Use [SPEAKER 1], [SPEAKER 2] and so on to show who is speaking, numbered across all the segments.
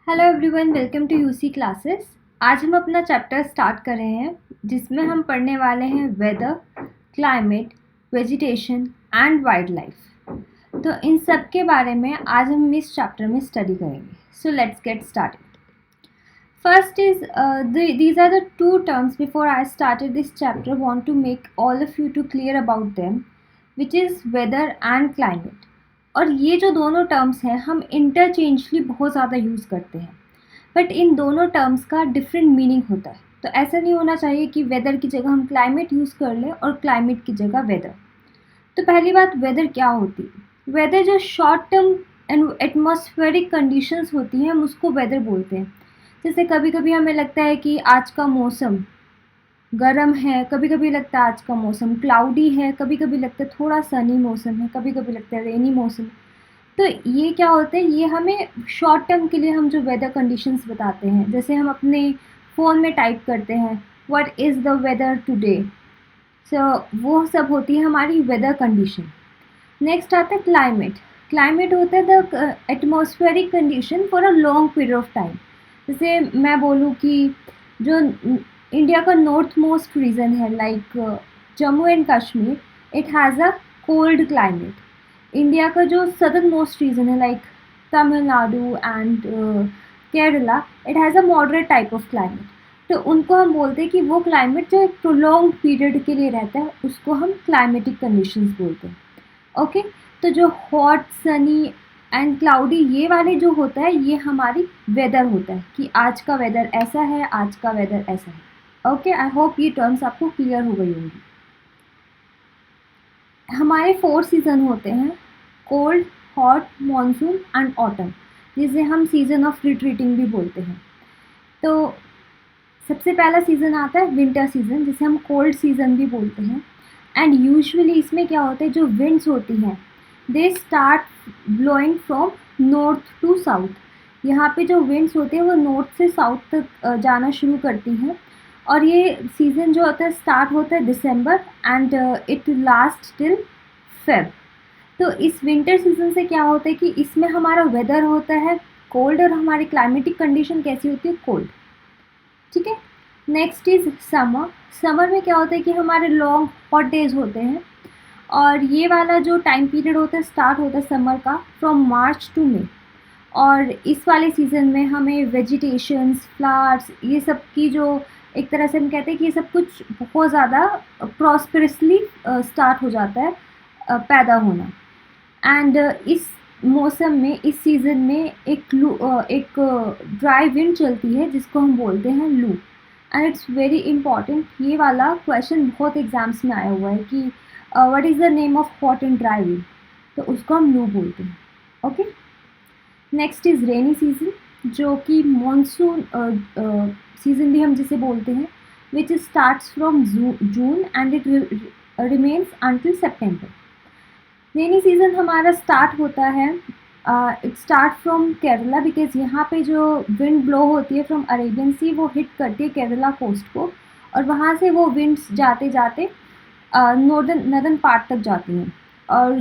[SPEAKER 1] Hello everyone, welcome to UC classes. आज हम अपना चैप्टर स्टार्ट कर रहे हैं जिसमें हम पढ़ने वाले हैं weather, climate, vegetation and wild life. तो इन सब के बारे में आज हम इस चैप्टर में स्टडी करेंगे। So let's get started. First is these are the two terms before I started this chapter want to make all of you to clear about them, which is weather and climate. और ये जो दोनों terms हैं हम इंटरचेंजली बहुत ज़्यादा use करते हैं, बट इन दोनों टर्म्स का डिफरेंट मीनिंग होता है। तो ऐसा नहीं होना चाहिए कि वेदर की जगह हम क्लाइमेट यूज़ कर लें और क्लाइमेट की जगह वेदर। तो पहली बात, वेदर क्या होती है? वेदर जो short term and atmospheric conditions होती हैं हम उसको वेदर बोलते हैं। जैसे कभी कभी हमें लगता है कि आज का मौसम गर्म है, कभी कभी लगता है आज का मौसम क्लाउडी है, कभी कभी लगता है थोड़ा सनी मौसम है, कभी कभी लगता है रेनी मौसम। तो ये क्या होता है, ये हमें शॉर्ट टर्म के लिए हम जो वेदर कंडीशंस बताते हैं। जैसे हम अपने फ़ोन में टाइप करते हैं what is the weather today, so वो सब होती है हमारी वेदर कंडीशन। नेक्स्ट आता है क्लाइमेट। क्लाइमेट होता है the atmospheric condition for a long period of time. जैसे मैं बोलूँ कि जो इंडिया का नॉर्थ मोस्ट रीजन है like Jammu and Kashmir, it has a cold climate. India का जो सदर्न मोस्ट रीजन है like Tamil Nadu and Kerala, it has a moderate type of climate. तो उनको हम बोलते हैं कि वो क्लाइमेट जो एक प्रोलॉन्ग पीरियड के लिए रहता है उसको हम क्लाइमेटिक कंडीशंस बोलते हैं। ओके, तो जो हॉट, सनी एंड क्लाउडी ये वाले जो होता है ये हमारी वेदर होता है कि आज का वेदर ऐसा है, आज का वेदर ऐसा है। ओके, आई होप ये टर्म्स आपको क्लियर हो गई होंगी। हमारे 4 सीज़न होते हैं, cold, hot, monsoon and autumn, जिसे हम सीज़न ऑफ रिट्रीटिंग भी बोलते हैं। तो सबसे पहला सीज़न आता है विंटर सीज़न, जिसे हम कोल्ड सीज़न भी बोलते हैं। एंड यूजुअली इसमें क्या होता है, जो विंड्स होती हैं they start blowing from north to south. यहाँ पे जो विंड्स होते हैं वो नॉर्थ से साउथ तक जाना शुरू करती हैं। और ये सीज़न जो होता है स्टार्ट होता है December and it last till Feb. तो इस विंटर सीज़न से क्या होता है कि इसमें हमारा वेदर होता है कोल्ड और हमारी क्लाइमेटिक कंडीशन कैसी होती है, कोल्ड। ठीक है, नेक्स्ट इज़ समर। समर में क्या होता है कि हमारे लॉन्ग हॉट डेज होते हैं और ये वाला जो टाइम पीरियड होता है स्टार्ट होता है समर का फ्रॉम मार्च टू मई। और इस वाले सीज़न में हमें वेजिटेशंस, फ्लावर्स, ये सब की जो एक तरह से हम कहते हैं कि ये सब कुछ बहुत ज़्यादा प्रॉस्परसली स्टार्ट हो जाता है पैदा होना। एंड इस मौसम में, इस सीज़न में एक ड्राई विंड चलती है जिसको हम बोलते हैं लू। एंड इट्स वेरी इंपॉर्टेंट, ये वाला क्वेश्चन बहुत एग्जाम्स में आया हुआ है कि what is the name of hot and dry wind, तो उसको हम लू बोलते हैं। Okay, next is rainy season, जो कि मॉनसून सीज़न भी हम जिसे बोलते हैं, विच starts from June and it remains until September. Rainy season हमारा स्टार्ट होता है, it start from Kerala, because यहाँ पे जो विंड ब्लो होती है फ्रॉम अरेबियन सी वो हिट करती है केरला कोस्ट को, और वहाँ से वो विंड्स जाते जाते नॉर्दर्न पार्ट तक जाती हैं और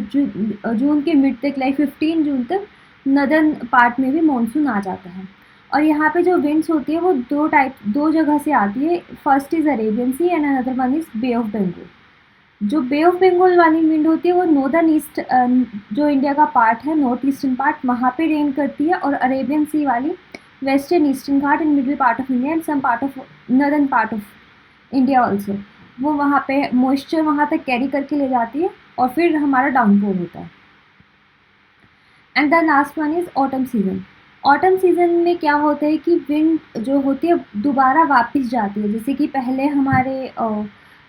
[SPEAKER 1] जून के मिड तक लाइक 15 जून तक नदर्न पार्ट में भी मानसून आ जाता है। और यहाँ पे जो विंड्स होती है वो दो जगह से आती है। First is Arabian Sea and another one is Bay of Bengal. जो बे ऑफ बंगाल वाली विंड होती है वो नॉर्दर्न ईस्ट, जो इंडिया का पार्ट है नॉर्थ ईस्टर्न पार्ट, वहाँ पे रेन करती है। और अरेबियन सी वाली western eastern Ghat and middle part of India and some part of northern part of India also, वो वहाँ पे मॉइस्चर वहाँ तक कैरी करके ले जाती है और फिर हमारा डाउनपोर होता है। And the last one is autumn season. Autumn season में क्या होता है कि विंड जो होती है दोबारा वापस जाती है। जैसे कि पहले हमारे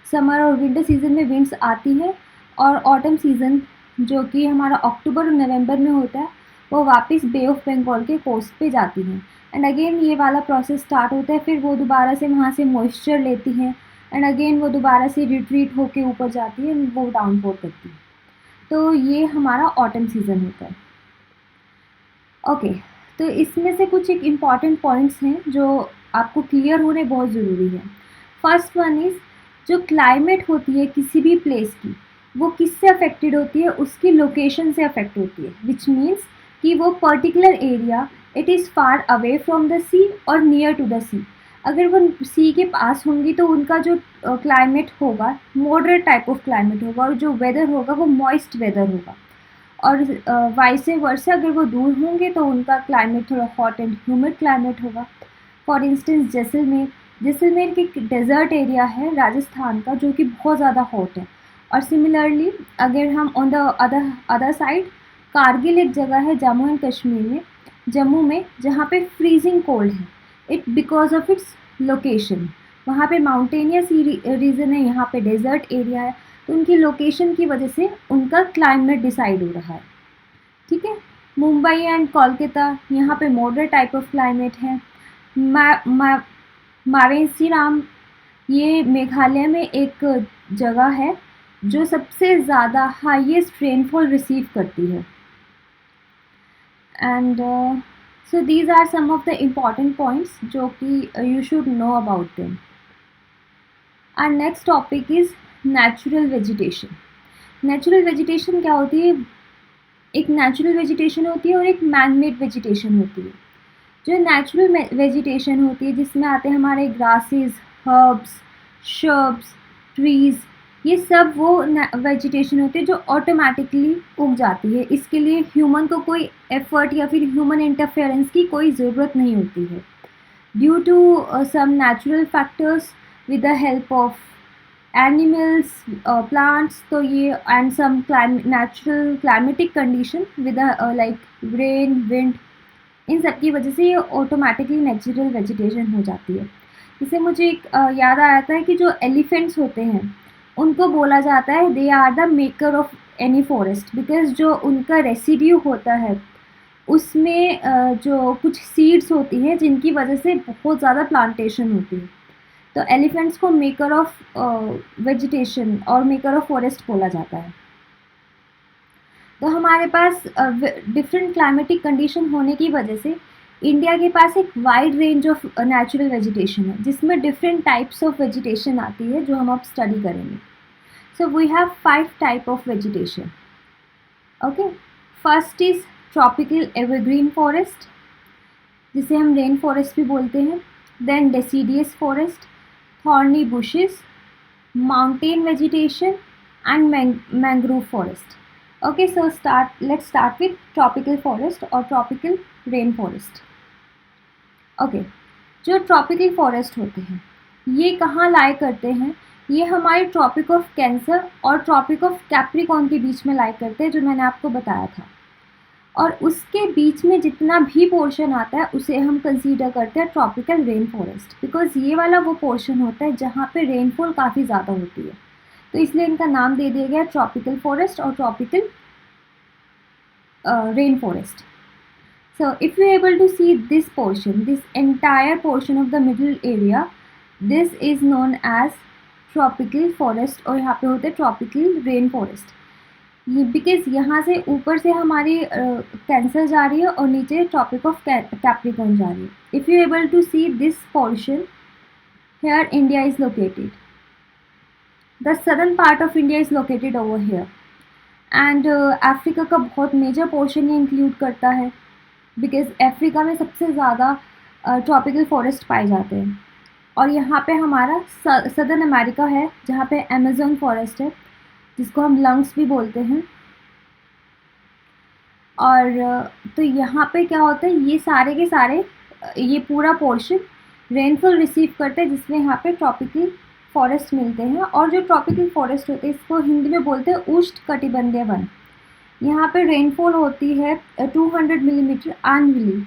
[SPEAKER 1] समर और विंटर सीज़न में विंड्स आती है और ऑटम सीज़न जो कि हमारा अक्टूबर और नवंबर में होता है वो वापस बे ऑफ बंगाल के कोस्ट पे जाती हैं। एंड अगेन ये वाला प्रोसेस स्टार्ट होता है, फिर वो दोबारा से वहाँ से मॉइस्चर लेती हैं एंड अगेन वो दोबारा से रिट्रीट होके ऊपर जाती है, वो डाउनपोर करती है। तो ये हमारा ऑटम सीज़न होता है। ओके, तो इसमें से कुछ एक इम्पॉर्टेंट पॉइंट्स हैं जो आपको क्लियर होने बहुत ज़रूरी है। फर्स्ट वन इज़, जो क्लाइमेट होती है किसी भी प्लेस की वो किससे अफेक्टेड होती है, उसकी लोकेशन से अफेक्ट होती है, विच मीन्स कि वो particular area it is far away from the sea और नियर टू द सी। अगर वो सी के पास होंगी तो उनका जो क्लाइमेट होगा मॉडरेट टाइप ऑफ क्लाइमेट होगा, और जो वेदर होगा वो मॉइस्ट वेदर होगा। और वाइस वर्सा अगर वो दूर होंगे तो उनका क्लाइमेट थोड़ा हॉट एंड ह्यूमिड क्लाइमेट होगा। फॉर इंस्टेंस जैसलमेर की डेजर्ट एरिया है राजस्थान का, जो कि बहुत ज़्यादा हॉट है। और सिमिलरली अगर हम on the other side, Kargil एक जगह है जम्मू एंड कश्मीर में, जम्मू में, जहाँ पे फ्रीजिंग कोल्ड है। It because of its location, वहाँ पे माउंटेनियस रीजन है, यहाँ पे डेजर्ट एरिया है, तो उनकी लोकेशन की वजह से उनका क्लाइमेट डिसाइड हो रहा है। ठीक है। मुंबई एंड कोलकाता, यहाँ पे मॉडरेट टाइप ऑफ क्लाइमेट है। मावेंसीराम, ये मेघालय में एक जगह है जो सबसे ज़्यादा हाईएस्ट रेनफॉल रिसीव करती है। And so these are some of the important points जो कि you should know about them. Our next topic is natural vegetation. Natural vegetation क्या होती है? एक नेचुरल वेजिटेशन होती है और एक मैन मेड वेजिटेशन होती है। जो नेचुरल वेजिटेशन होती है जिसमें आते हैं हमारे ग्रासेस, हर्ब्स, शर्ब्स, ट्रीज़, ये सब वो वेजिटेशन होती है जो ऑटोमेटिकली उग जाती है। इसके लिए ह्यूमन को कोई एफर्ट या फिर ह्यूमन इंटरफेरेंस की कोई ज़रूरत नहीं होती है। Due to some natural factors with the help of animals, plants, तो ये and some natural climatic condition with like rain, wind, इन सब की वजह से ये ऑटोमेटिकली नेचुरल वेजिटेशन हो जाती है। इससे मुझे एक याद आया था कि जो एलिफेंट्स होते हैं उनको बोला जाता है they are the maker of any forest, because जो उनका रेसिड्यू होता है उसमें जो कुछ सीड्स होती हैं जिनकी वजह से बहुत ज़्यादा प्लांटेशन होती है। तो एलिफेंट्स को मेकर ऑफ वेजिटेशन और मेकर ऑफ फॉरेस्ट बोला जाता है। तो हमारे पास डिफरेंट क्लाइमेटिक कंडीशन होने की वजह से इंडिया के पास एक wide range of natural vegetation है, जिसमें डिफरेंट टाइप्स ऑफ वेजिटेशन आती है जो हम अब स्टडी करेंगे। So we have 5 type of vegetation. Okay, first is tropical evergreen forest, जिसे हम रेन फॉरेस्ट भी बोलते हैं। Then deciduous forest, thorny bushes, mountain vegetation and mangrove forest. Okay, so let's start with tropical forest or tropical rain forest. Okay, जो tropical forest होते हैं ये कहाँ लाई करते हैं? ये हमारे ट्रॉपिक ऑफ कैंसर और ट्रॉपिक ऑफ कैप्रिकॉर्न के बीच में लाई करते हैं, जो मैंने आपको बताया था। और उसके बीच में जितना भी पोर्शन आता है उसे हम कंसीडर करते हैं ट्रॉपिकल रेन फॉरेस्ट, बिकॉज ये वाला वो पोर्शन होता है जहाँ पे रेनफॉल काफ़ी ज़्यादा होती है, तो इसलिए इनका नाम दे दिया गया ट्रॉपिकल फॉरेस्ट और tropical rain forest. So if you are able to see this portion, this entire portion of the middle area, this is known as tropical forest, और यहाँ पे होते हैं tropical rain forest। ये बिकॉज यहाँ से ऊपर से हमारी कैंसर जा रही है और नीचे ट्रॉपिक ऑफ कैप्रिकॉर्न जा रही है। If you able to see this portion, here India is located, the southern part of India is located over here, and Africa का बहुत मेजर पोर्शन ये इंक्लूड करता है, बिकॉज अफ्रीका में सबसे ज़्यादा ट्रॉपिकल फॉरेस्ट पाए जाते हैं। और यहाँ पे हमारा सदर्न अमेरिका है जहाँ पे अमेज़न फॉरेस्ट है, जिसको हम लंग्स भी बोलते हैं। और तो यहाँ पे क्या होता है, ये सारे के सारे ये पूरा पोर्शन रेनफॉल रिसीव करते हैं, जिसमें यहाँ पे ट्रॉपिकल फॉरेस्ट मिलते हैं। और जो ट्रॉपिकल फॉरेस्ट होते हैं इसको हिंदी में बोलते हैं उष्णकटिबंधीय वन। यहाँ पे रेनफॉल होती है 200 मिलीमीटर एनुअली,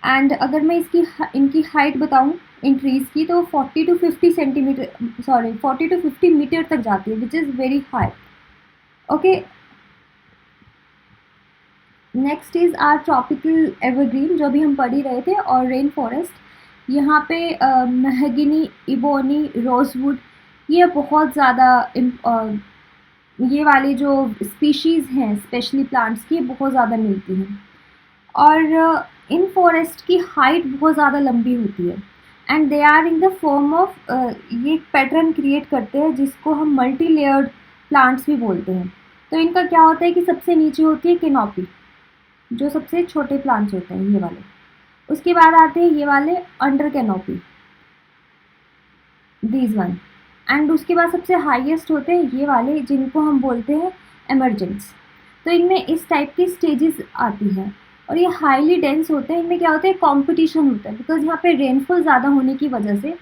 [SPEAKER 1] एंड अगर मैं इनकी हाइट बताऊँ इन ट्रीज़ की तो 40 to 50 मीटर तक जाती है, which is very high. Okay, next is our tropical evergreen, जो भी हम पढ़ ही रहे थे, और रेन फॉरेस्ट। यहाँ पे महगिनी, इबोनी, रोजवुड, ये बहुत ज़्यादा ये वाली जो स्पीशीज़ हैं स्पेशली प्लांट्स की, बहुत ज़्यादा मिलती हैं। और इन फॉरेस्ट की हाइट बहुत ज़्यादा लंबी होती है, and they are in the form of ये पैटर्न क्रिएट करते हैं जिसको हम मल्टी लेयर्ड प्लांट्स भी बोलते हैं। तो इनका क्या होता है कि सबसे नीचे होती है कैनोपी, जो सबसे छोटे प्लांट्स होते हैं ये वाले, उसके बाद आते हैं ये वाले under canopy, these one. And उसके बाद सबसे हाईएस्ट होते हैं ये वाले जिनको हम बोलते हैं एमरजेंस। तो इनमें इस टाइप की स्टेजेस आती हैं और ये हाईली डेंस होते हैं। इनमें क्या होता है, कंपटीशन होता है, बिकॉज यहाँ पे रेनफॉल ज़्यादा होने की वजह से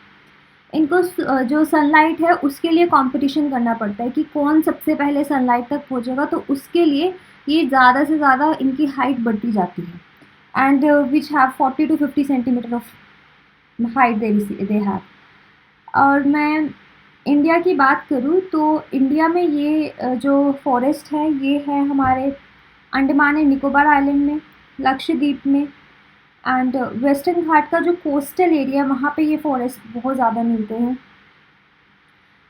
[SPEAKER 1] इनको जो सनलाइट है उसके लिए कंपटीशन करना पड़ता है कि कौन सबसे पहले सनलाइट तक पहुँचेगा। तो उसके लिए ये ज़्यादा से ज़्यादा इनकी हाइट बढ़ती जाती है। And which have 40 to 50 centimetre of height they have. और मैं इंडिया की बात करूँ तो इंडिया में ये जो फॉरेस्ट है ये है हमारे अंडमान एंड निकोबार आइलैंड में, लक्षद्वीप में, एंड वेस्टर्न घाट का जो कोस्टल एरिया है वहाँ पे ये फॉरेस्ट बहुत ज़्यादा मिलते हैं।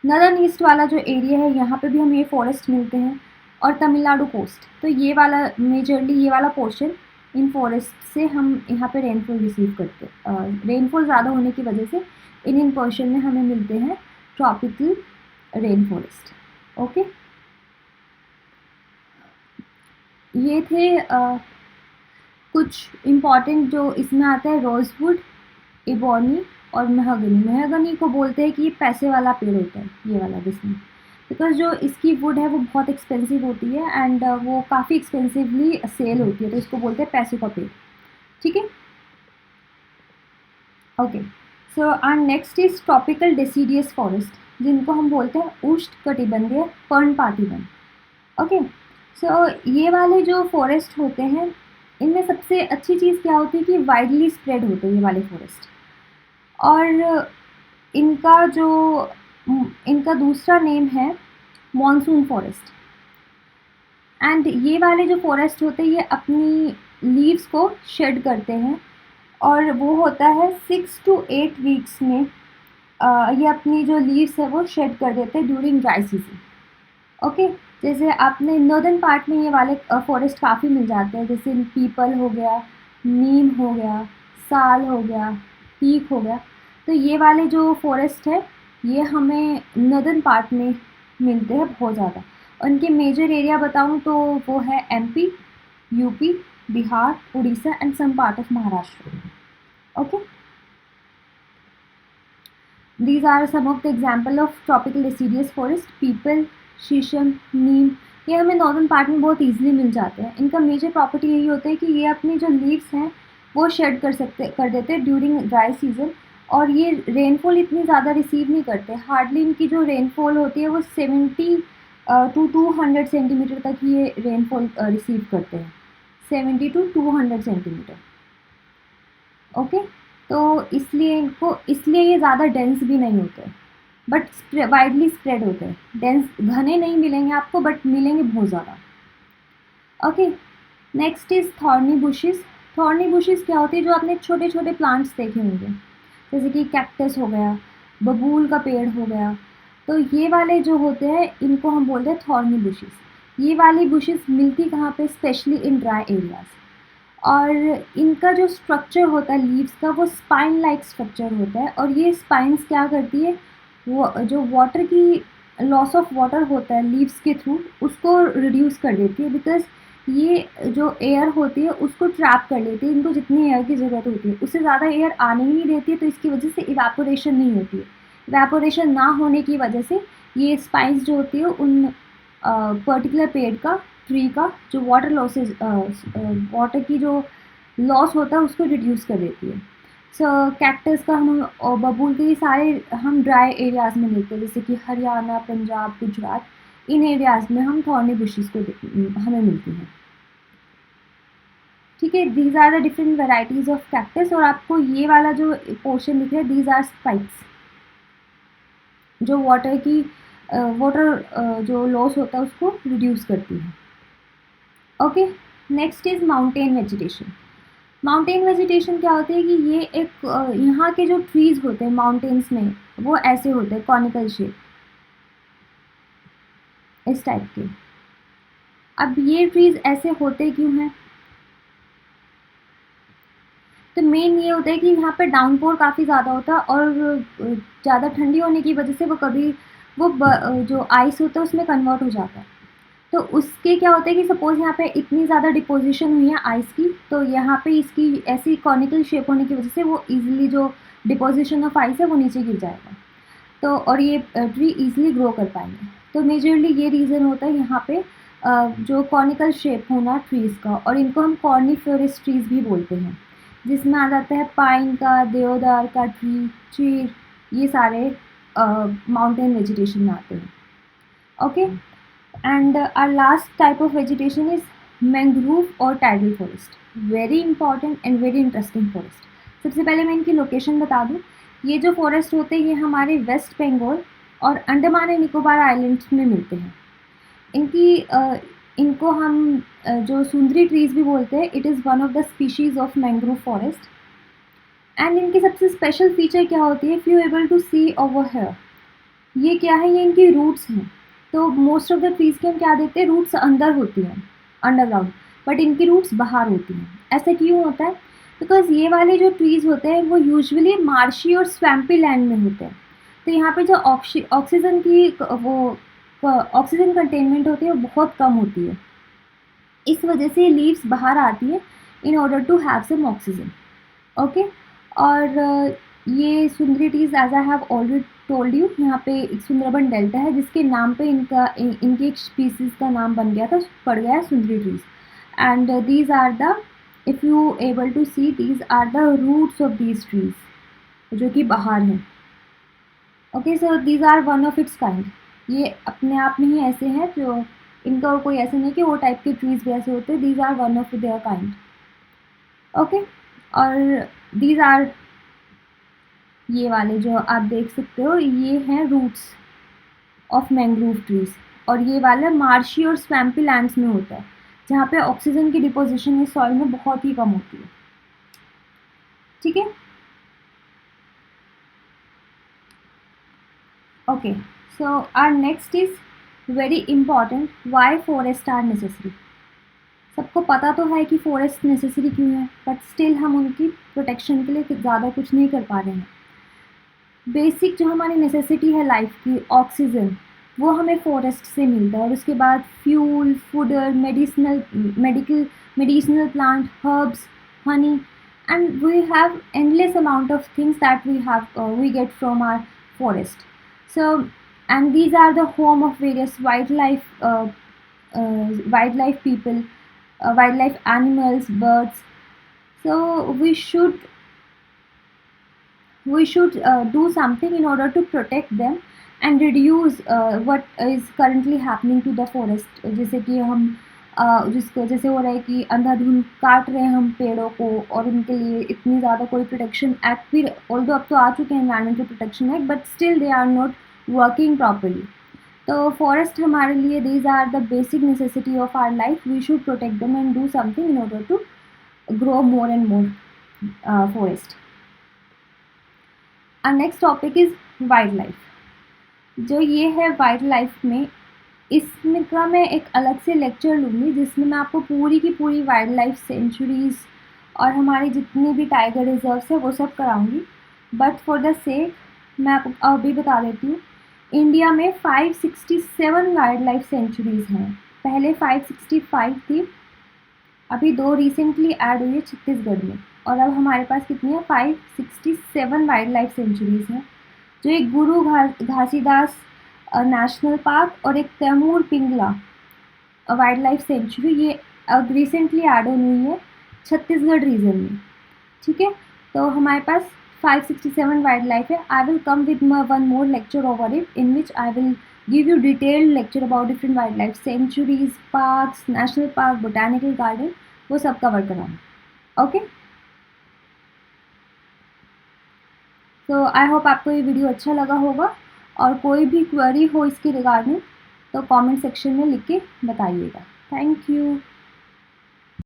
[SPEAKER 1] नॉर्दर्न ईस्ट वाला जो एरिया है यहाँ पे भी हमें ये फॉरेस्ट मिलते हैं, और तमिलनाडु कोस्ट। तो ये वाला मेजरली ये वाला पोर्शन इन फॉरेस्ट से हम यहाँ पे रेनफॉल रिसीव करते हैं। रेनफॉल ज़्यादा होने की वजह से इन पोर्शन में हमें मिलते हैं ट्रॉपिकल रेन फॉरेस्ट। ओके, ये थे कुछ इम्पॉर्टेंट जो इसमें आता है, रोजवुड, इबोनी और मेहगनी। मेहगनी को बोलते हैं कि ये पैसे वाला पेड़ होता है, ये वाला जिसमें, बिकॉज जो इसकी वुड है वो बहुत एक्सपेंसिव होती है एंड वो काफ़ी एक्सपेंसिवली सेल होती है, तो इसको बोलते हैं पैसों का पेड़। ठीक है, okay. So and next is tropical deciduous forest, जिनको हम बोलते हैं उष्णकटिबंधीय पर्णपाती वन। ओके, सो ये वाले जो फॉरेस्ट होते हैं इनमें सबसे अच्छी चीज़ क्या होती है कि वाइडली स्प्रेड होते हैं ये वाले फॉरेस्ट। और इनका दूसरा नेम है मॉनसून फॉरेस्ट। एंड ये वाले जो फॉरेस्ट होते हैं ये अपनी लीव्स को शेड करते हैं और वो होता है 6 to 8 वीक्स में ये अपनी जो लीव्स है वो शेड कर देते हैं ड्यूरिंग ड्राई सीजन। ओके, जैसे आपने नॉर्दर्न पार्ट में ये वाले फॉरेस्ट काफ़ी मिल जाते हैं, जैसे पीपल हो गया, नीम हो गया, साल हो गया, टीक हो गया। तो ये वाले जो फॉरेस्ट है ये हमें नॉर्दर्न पार्ट में मिलते हैं बहुत ज़्यादा। उनके मेजर एरिया बताऊँ तो वो है MP, UP, Bihar, Orissa and some part of Maharashtra. Okay, these are some of the example of tropical deciduous forest, people, शीशम, नीम। ये हमें नॉर्दर्न पार्ट में बहुत ईजिली मिल जाते हैं। इनका मेजर प्रॉपर्टी यही होता है कि ये अपनी जो लीव्स हैं वो शेड कर देते हैं ड्यूरिंग ड्राई सीजन, और ये रेनफॉल इतनी ज़्यादा रिसीव नहीं करते। हार्डली इनकी जो रेनफॉल होती है वो 70 to 200 सेंटीमीटर तक ही ये रेनफॉल रिसीव करते हैं, 70 to 200 सेंटीमीटर। ओके, तो इसलिए ये ज़्यादा डेंस भी नहीं होते, बट वाइडली स्प्रेड होते हैं। डेंस घने नहीं मिलेंगे आपको, बट मिलेंगे बहुत ज़्यादा। Okay, next is thorny bushes. Thorny bushes क्या होती है, जो आपने छोटे छोटे प्लांट्स देखे होंगे, जैसे कि कैक्टस हो गया, बबूल का पेड़ हो गया। तो ये वाले जो होते हैं इनको हम बोलते हैं थॉर्नी बुशेस। ये वाली बुशेस मिलती कहाँ पे, स्पेशली इन ड्राई एरियाज। और इनका जो स्ट्रक्चर होता है लीव्स का वो स्पाइन लाइक स्ट्रक्चर होता है, और ये स्पाइंस क्या करती है, वो जो वाटर की लॉस ऑफ वाटर होता है लीव्स के थ्रू उसको रिड्यूस कर देती है, बिकॉज ये जो एयर होती है उसको ट्रैप कर लेती है। इनको जितनी एयर की ज़रूरत होती है उससे ज़्यादा एयर आने ही नहीं देती है, तो इसकी वजह से इवेपोरेशन नहीं होती है। इवेपोरेशन ना होने की वजह से ये स्पाइंस जो होती है उन पर्टिकुलर पेड़ का, ट्री का जो वाटर की जो लॉस होता है उसको रिड्यूस कर देती है। सो कैक्टस का हम और बबूल के सारे हम ड्राई एरियाज़ में लेते हैं, जैसे कि हरियाणा, पंजाब, गुजरात, इन एरियाज़ में हम थॉर्नी बुशेस को हमें मिलती हैं। ठीक है, these are the different varieties of cactus. और आपको ये वाला जो पोर्शन दिख रहा है, दीज आर स्पाइक्स, जो वाटर जो लॉस होता है उसको रिड्यूस करती है। Okay, next is mountain vegetation. Mountain vegetation क्या होती है कि ये एक यहाँ के जो ट्रीज़ होते हैं माउंटेन्स में वो ऐसे होते हैं, कॉनिकल शेप, इस टाइप के। अब ये ट्रीज़ ऐसे होते क्यों हैं, तो मेन ये होता है कि यहाँ पे डाउनपोर काफ़ी ज़्यादा होता है, और ज़्यादा ठंडी होने की वजह से वो जो आइस होता है उसमें कन्वर्ट हो जाता है। तो उसके क्या होता है कि सपोज़ यहाँ पे इतनी ज़्यादा डिपोजिशन हुई है आइस की, तो यहाँ पे इसकी ऐसी कॉनिकल शेप होने की वजह से वो ईजिली जो डिपोजिशन ऑफ आइस है वो नीचे गिर जाएगा, तो और ये ट्री ईजिली ग्रो कर पाएंगे। तो मेजरली ये रीज़न होता है यहाँ पे जो कॉनिकल शेप होना ट्रीज़ का, और इनको हम कॉर्निफेरस ट्रीज़ भी बोलते हैं, जिसमें आ जाता है पाइन का, देवदार का ट्री, चीड़, ये सारे माउंटेन वेजिटेशन में आते हैं। Okay, and our last type of vegetation is mangrove और tidal forest, very important and very interesting forest। सबसे पहले मैं इनकी लोकेशन बता दूँ। ये जो फॉरेस्ट होते हैं ये हमारे वेस्ट बंगाल और अंडमान एंड निकोबार आइलैंड्स में मिलते हैं। इनको हम जो सुंदरी ट्रीज़ भी बोलते हैं। It is one of the species of mangrove forest. And इनकी सबसे स्पेशल फीचर क्या होती है, if you able to see over here, ये क्या है, ये इनकी रूट्स हैं। तो मोस्ट ऑफ द ट्रीज़ के हम क्या देखते हैं, रूट्स अंदर होती हैं, अंडरग्राउंड, बट इनकी रूट्स बाहर होती हैं। ऐसा क्यों होता है, बिकॉज ये वाले जो ट्रीज़ होते हैं वो यूजुअली मार्शी और स्वैम्पी लैंड में होते हैं। तो यहाँ पे जो ऑक्सीजन की वो ऑक्सीजन कंटेनमेंट होती है वो बहुत कम होती है, इस वजह से लीव्स बाहर आती है in order to have some oxygen. Okay, और ये sundari trees as I have already told you, यहाँ पे एक सुंदरबन डेल्टा है जिसके नाम पे इनकी एक स्पीसीज़ का नाम बन गया था, पड़ गया है sundari trees. And these are the, if you able to see, these are the roots of these trees जो कि बाहर हैं। Okay, so these are one of its kind. ये अपने आप में ही ऐसे हैं, जो इनका कोई ऐसे नहीं कि वो टाइप के ट्रीज भी ऐसे होते हैं। These are one of their kind. Okay, और दीज आर, ये वाले जो आप देख सकते हो ये हैं रूट्स ऑफ मैंग्रोव ट्रीज, और ये वाला मार्शी और स्वैम्पी लैंड्स में होता है जहाँ पे ऑक्सीजन की डिपोजिशन इस सॉइल में बहुत ही कम होती है। ठीक है, okay, so our next is very important, why forest are necessary. सबको पता तो है कि फॉरेस्ट नेसेसरी क्यों है, बट स्टिल हम उनकी प्रोटेक्शन के लिए ज़्यादा कुछ नहीं कर पा रहे हैं। बेसिक जो हमारी नेसेसिटी है लाइफ की, ऑक्सीजन, वो हमें फॉरेस्ट से मिलता है, और उसके बाद fuel, fodder, medicinal plant, herbs, honey, and we have endless amount of things that we get from our forest. So and these are the home of various wildlife people, wildlife animals, birds. So we should do something in order to protect them and reduce what is currently happening to the forest। जैसे कि हम जिसको जैसे हो रहा है कि अंधाधुंध काट रहे हैं हम पेड़ों को, और उनके लिए इतनी ज़्यादा कोई प्रोटेक्शन एक्ट भी, ऑल्दो अब तो आ चुके हैं environmental protection act, but still they are not working properly. तो फॉरेस्ट हमारे लिए, these are the basic necessity of our life. We should protect them and do something in order to grow more and more forest. और next topic is wild life. जो ये है wild life में, इसमें का मैं एक अलग से लेक्चर लूँगी जिसमें मैं आपको पूरी की पूरी वाइल्ड लाइफ सेंचुरीज़ और हमारे जितने भी टाइगर रिजर्व्स है वो सब कराऊंगी। बट फॉर द सेक मैं आपको अभी बता देती हूँ, इंडिया में 567 वाइल्ड लाइफ सेंचुरीज़ हैं। पहले 565 थी, अभी 2 रिसेंटली ऐड हुई है छत्तीसगढ़ में, और अब हमारे पास कितनी है, 567 वाइल्ड लाइफ सेंचुरीज़ हैं। जो एक गुरु घासीदास नेशनल पार्क और एक Tamor Pingla wildlife sanctuary, ये अब रिसेंटली ऐड हुई है छत्तीसगढ़ रीजन में। ठीक है, तो हमारे पास 567 वाइल्ड लाइफ है। I will come with one more lecture over it, in which I will give you detailed lecture about different wild life sanctuaries, parks, national park, botanical garden, वो सब कवर कराऊंगा। Okay, तो I hope आपको ये video अच्छा लगा होगा, और कोई भी क्वेरी हो इसके रिगार्डिंग तो कमेंट सेक्शन में लिख के बताइएगा। Thank you.